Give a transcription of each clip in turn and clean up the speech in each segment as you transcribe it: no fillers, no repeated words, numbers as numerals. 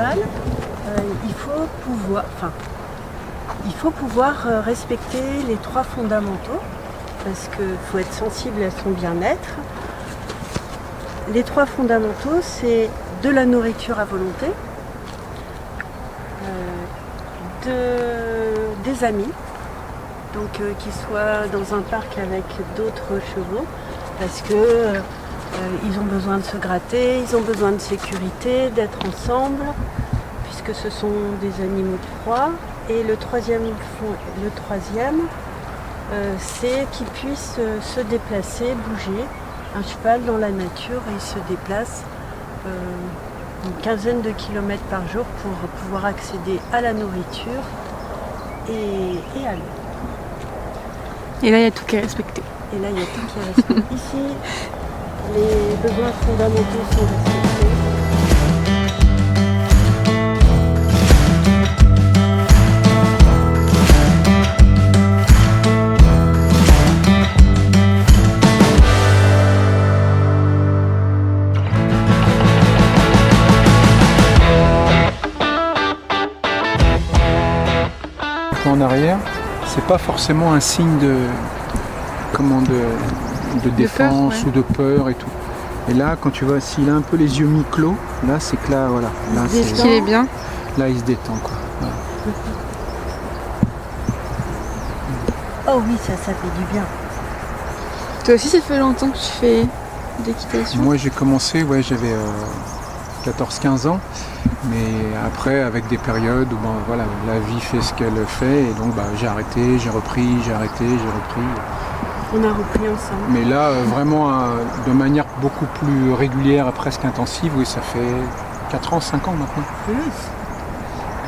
cheval, il faut pouvoir respecter les 3 fondamentaux, parce qu'il faut être sensible à son bien-être. Les 3 fondamentaux, c'est de la nourriture à volonté, des amis, donc qu'ils soient dans un parc avec d'autres chevaux, parce que ils ont besoin de se gratter, ils ont besoin de sécurité, d'être ensemble, puisque ce sont des animaux de proie. Et le troisième, c'est qu'ils puissent se déplacer, bouger. Un cheval dans la nature, il se déplace une quinzaine de kilomètres par jour pour pouvoir accéder à la nourriture et à l'eau. Et là, il y a tout qui est respecté. Et là, il y a tout qui est respecté. Ici, les besoins fondamentaux sont respectés. En arrière, c'est pas forcément un signe de défense peur, ouais. ou de peur et tout. Et là, quand tu vois, s'il a un peu les yeux mi-clos, là c'est que là, voilà. Là, Qu'il est bien. là il se détend quoi. Voilà. Oh oui, ça fait du bien. Toi aussi, ça fait longtemps que tu fais d'équitation. Moi j'ai commencé, ouais, j'avais 14-15 ans, mais après avec des périodes où bon, voilà, la vie fait ce qu'elle fait et donc j'ai arrêté, j'ai repris, j'ai arrêté, j'ai repris. On a repris ensemble. Mais là vraiment de manière beaucoup plus régulière, presque intensive, oui, ça fait 4 ans, 5 ans maintenant.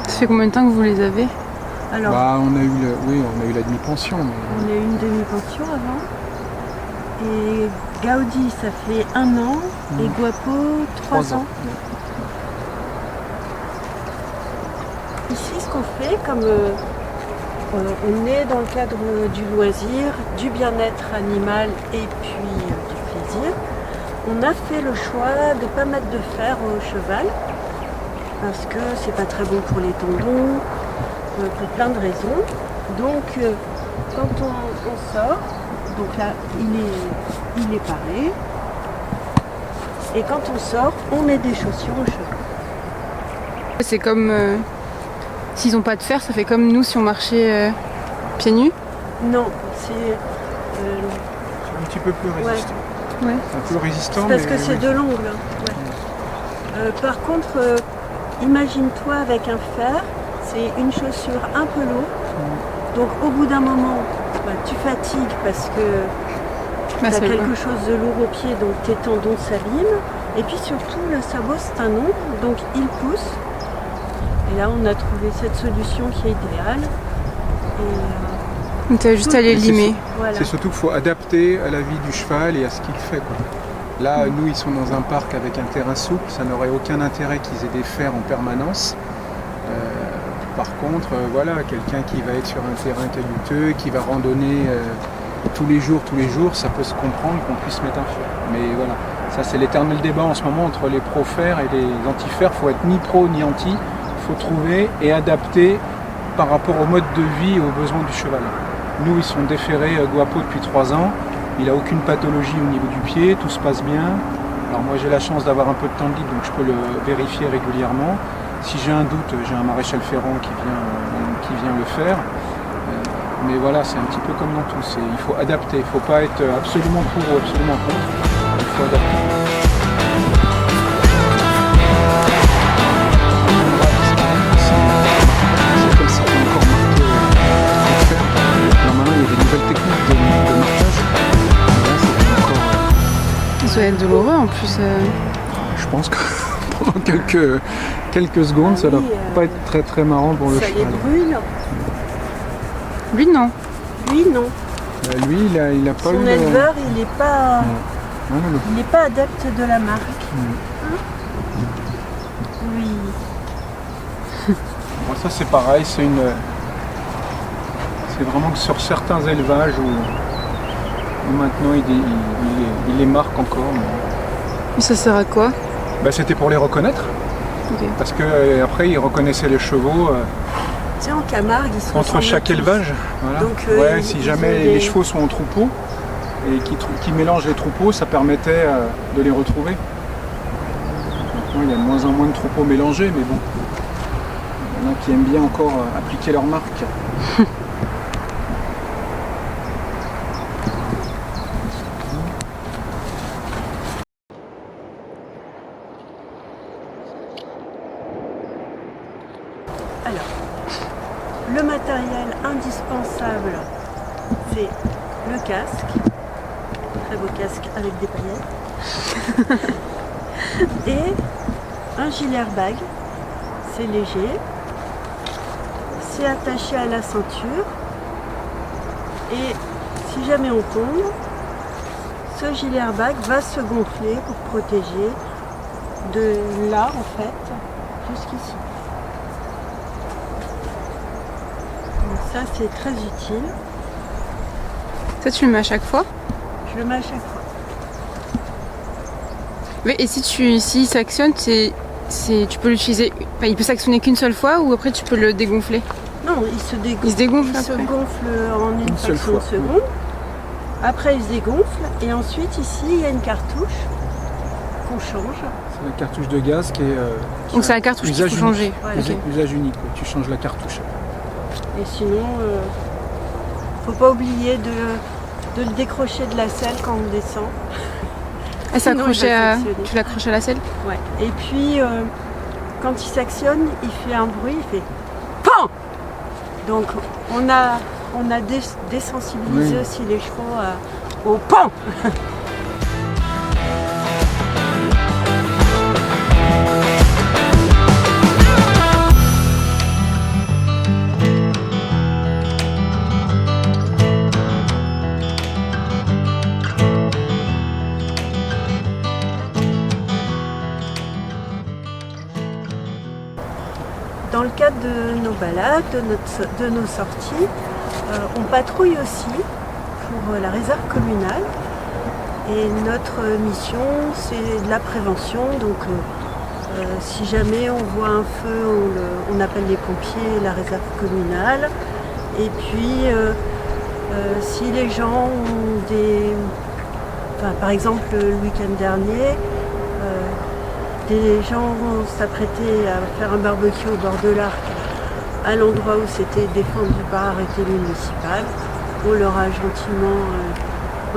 Ça fait combien de temps que vous les avez? Alors, on a eu la demi-pension. Mais... on a eu une demi-pension avant. Et Gaudi, ça fait 1 an. Et Guapo, 3 ans. Ici, ce qu'on fait, comme on est dans le cadre du loisir, du bien-être animal et puis du plaisir, on a fait le choix de ne pas mettre de fer au cheval parce que c'est pas très bon pour les tendons, pour plein de raisons. Donc, quand on sort, donc là, il est paré. Et quand on sort, on met des chaussures au cheval. C'est comme s'ils n'ont pas de fer, ça fait comme nous si on marchait pieds nus. Non, c'est un petit peu plus résistant. Ouais. Un peu résistant. Parce que c'est de l'ongle. Ouais. Par contre, imagine-toi avec un fer, c'est une chaussure un peu lourde. Donc au bout d'un moment, tu fatigues parce que tu as quelque chose de lourd au pied, donc tes tendons s'abîment. Et puis surtout, le sabot, c'est un ongle, donc il pousse. Et là, on a trouvé cette solution qui est idéale. Tu as juste à les limer. Voilà. C'est surtout qu'il faut adapter à la vie du cheval et à ce qu'il fait, quoi. Là, nous, ils sont dans un parc avec un terrain souple. Ça n'aurait aucun intérêt qu'ils aient des fers en permanence. Par contre, voilà, quelqu'un qui va être sur un terrain caillouteux, qui va randonner tous les jours, ça peut se comprendre qu'on puisse mettre un fer. Mais voilà, ça c'est l'éternel débat en ce moment entre les pro-fers et les anti-fers. Il faut être ni pro ni anti. Il faut trouver et adapter par rapport au mode de vie et aux besoins du cheval. Nous, ils sont déférés Guapo depuis 3 ans. Il n'a aucune pathologie au niveau du pied, tout se passe bien. Alors moi, j'ai la chance d'avoir un peu de temps libre, donc je peux le vérifier régulièrement. Si j'ai un doute, j'ai un maréchal ferrant qui vient le faire. Mais voilà, c'est un petit peu comme dans tout. Il faut adapter. Il ne faut pas être absolument pour ou absolument contre. Il faut adapter. C'est comme ça qu'on a encore marqué le fer. Alors maintenant, il y a des nouvelles techniques de marquage. Là, c'est encore... Ça doit être douloureux en plus. Je pense que pendant quelques secondes, ça doit pas être très très marrant pour le cheval. Ça les brûle. Lui, non. Lui, non. Lui, il a pas Son eu... éleveur, il n'est pas... Non. Il n'est pas adepte de la marque. Hein? Oui. Bon, ça c'est pareil, c'est vraiment que sur certains élevages où maintenant il les marque encore. Mais ça sert à quoi? C'était pour les reconnaître. Ok. Parce que après ils reconnaissaient les chevaux Tu sais, en Camargue, ils se entre ressemblent chaque tous. élevage. Voilà. Donc, Si ils jamais ont des- les chevaux sont en troupeau et qui mélangent les troupeaux, ça permettait de les retrouver. Maintenant, il y a de moins en moins de troupeaux mélangés, mais bon. Il y en a qui aiment bien encore appliquer leur marque. Alors, le matériel indispensable, c'est le casque, très beau casque avec des paillettes, et un gilet airbag, c'est léger, c'est attaché à la ceinture, et si jamais on tombe, ce gilet airbag va se gonfler pour protéger de là en fait jusqu'ici. Donc ça c'est très utile, Ça, tu le mets à chaque fois. je le mets à chaque fois. Mais, et s'il s'actionne, tu peux l'utiliser. Enfin, il peut s'actionner qu'une seule fois ou après tu peux le dégonfler. Non, il se dégonfle. Il se dégonfle Il se après. gonfle en une seule fraction de fois, seconde. Après, il se dégonfle. Et ensuite, ici, il y a une cartouche qu'on change. C'est la cartouche de gaz qui est. Donc c'est la cartouche qu'il faut usage changer. unique. Voilà. Ok. Usage unique, ouais. Tu changes la cartouche. Et sinon, faut pas oublier de le décrocher de la selle quand on descend. Ah, c'est Sinon, accroché il va à... s'actionner. Tu l'accroches à la selle. Ouais. Et puis, quand il s'actionne, il fait un bruit, il fait PAN. Donc, on a désensibilisé Oui. aussi les chevaux au PAN. Dans le cadre de nos balades, de nos sorties, on patrouille aussi pour la réserve communale. Et notre mission, c'est de la prévention. Donc, si jamais on voit un feu, on appelle les pompiers, la réserve communale. Et puis, si les gens ont des... Enfin, par exemple, le week-end dernier, des gens s'apprêtaient à faire un barbecue au bord de l'Arc, à l'endroit où c'était défendu par arrêté municipal. On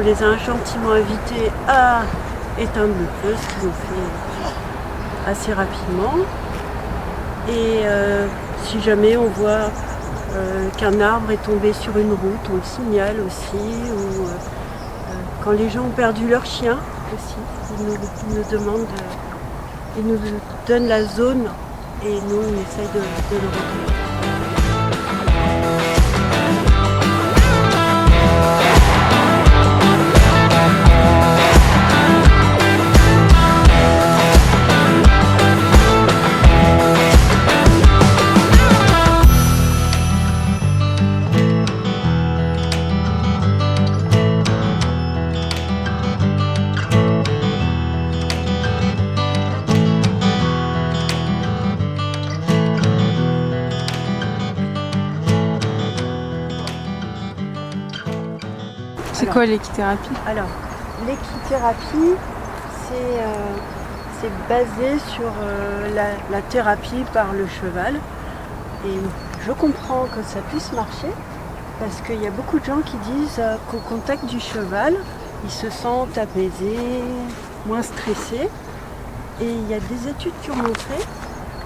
les a gentiment invités à éteindre le feu, ce qu'ils ont fait assez rapidement. Et si jamais on voit qu'un arbre est tombé sur une route, on le signale aussi. Ou quand les gens ont perdu leur chien aussi, ils nous demandent... Ils nous donnent la zone et nous, on essaye de le retrouver. C'est quoi l'équithérapie? Alors, l'équithérapie, c'est basé sur la thérapie par le cheval. Et je comprends que ça puisse marcher, parce qu'il y a beaucoup de gens qui disent qu'au contact du cheval, ils se sentent apaisés, moins stressés. Et il y a des études qui ont montré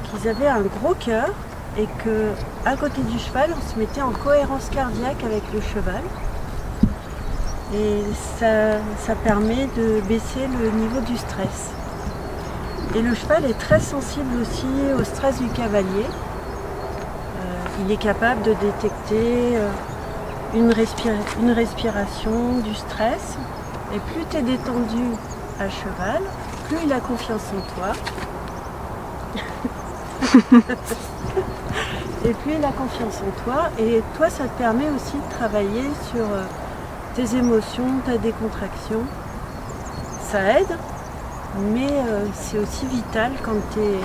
qu'ils avaient un gros cœur et qu'à côté du cheval, on se mettait en cohérence cardiaque avec le cheval. Et ça permet de baisser le niveau du stress. Et le cheval est très sensible aussi au stress du cavalier. Il est capable de détecter une respiration, du stress. Et plus tu es détendu à cheval, plus il a confiance en toi. Et plus il a confiance en toi. Et toi, ça te permet aussi de travailler sur tes émotions, ta décontraction. Ça aide, mais c'est aussi vital quand tu es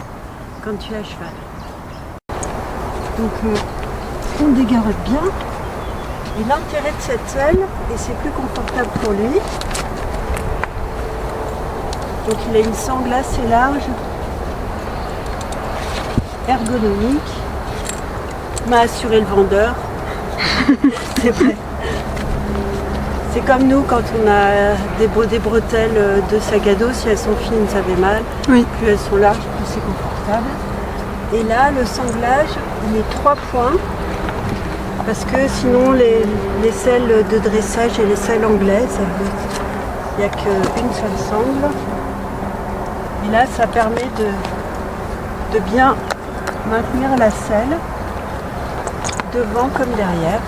quand tu es à cheval. Donc on dégarotte bien. Et l'intérêt de cette selle, et c'est plus confortable pour lui, donc il a une sangle assez large, ergonomique, m'a assuré le vendeur. C'est vrai. C'est comme nous quand on a des bretelles de sac à dos, si elles sont fines ça fait mal, Oui. plus elles sont larges, plus c'est confortable. Et là le sanglage il est 3 points. Parce que sinon les selles de dressage et les selles anglaises, il n'y a qu'une seule sangle. Et là ça permet de bien maintenir la selle devant comme derrière.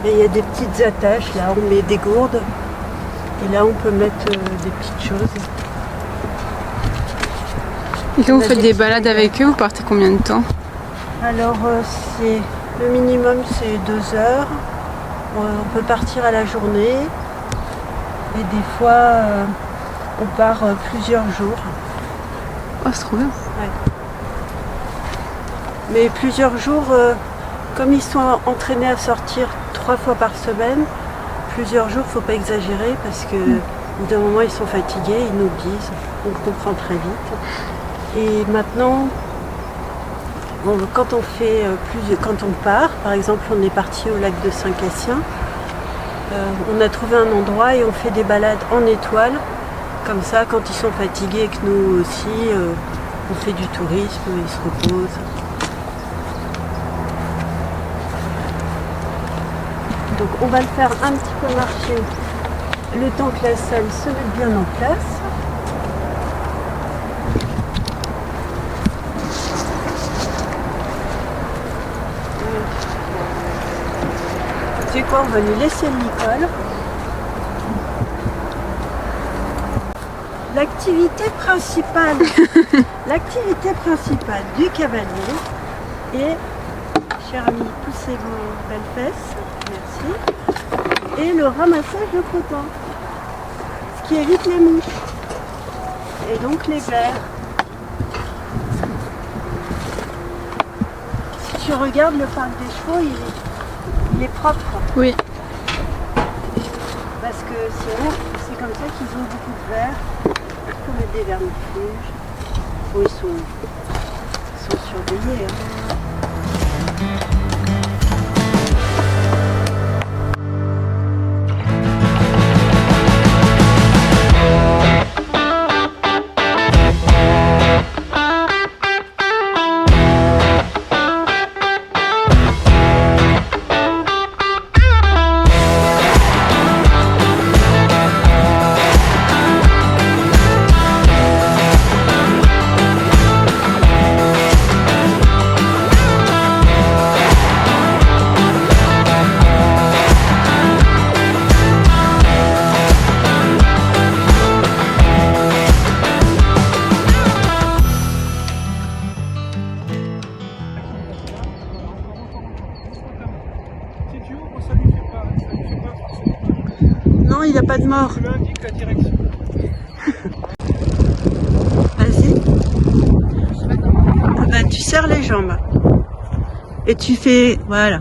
Et il y a des petites attaches, là on met des gourdes et là on peut mettre des petites choses. Et quand vous faites des balades avec eux, vous partez combien de temps? Alors c'est le minimum c'est 2 heures. On peut partir à la journée et des fois on part plusieurs jours. Oh, c'est trop bien. Ouais. Mais plusieurs jours, comme ils sont entraînés à sortir 3 fois par semaine, plusieurs jours, faut pas exagérer parce que au bout d'un moment ils sont fatigués, ils nous le disent, on comprend très vite. Et maintenant, quand on part, par exemple on est parti au lac de Saint-Cassien, on a trouvé un endroit et on fait des balades en étoile. Comme ça, quand ils sont fatigués et que nous aussi, on fait du tourisme, ils se reposent. Donc on va le faire un petit peu marcher le temps que la selle se mette bien en place. Tu sais quoi, on va lui laisser le licol. L'activité principale du cavalier est, cher ami, poussez vos belles fesses, merci, et le ramassage de coton, ce qui évite les mouches et donc les vers. Si tu regardes le parc des chevaux, il est propre. Oui. Parce que sinon, c'est comme ça qu'ils ont beaucoup de vers. Il faut mettre des vermifuges. Bon, ils sont surveillés. Hein. Non, il n'y a pas de mort. Tu lui indiques la direction. Vas-y. Ah ben, tu serres les jambes. Et tu fais... Voilà.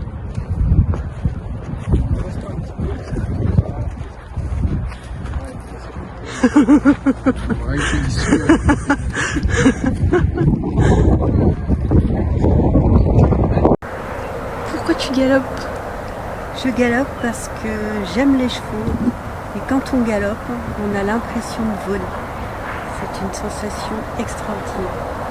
Ouais, il fait Pourquoi tu galopes? Je galope parce que j'aime les chevaux. Et quand on galope, on a l'impression de voler. C'est une sensation extraordinaire.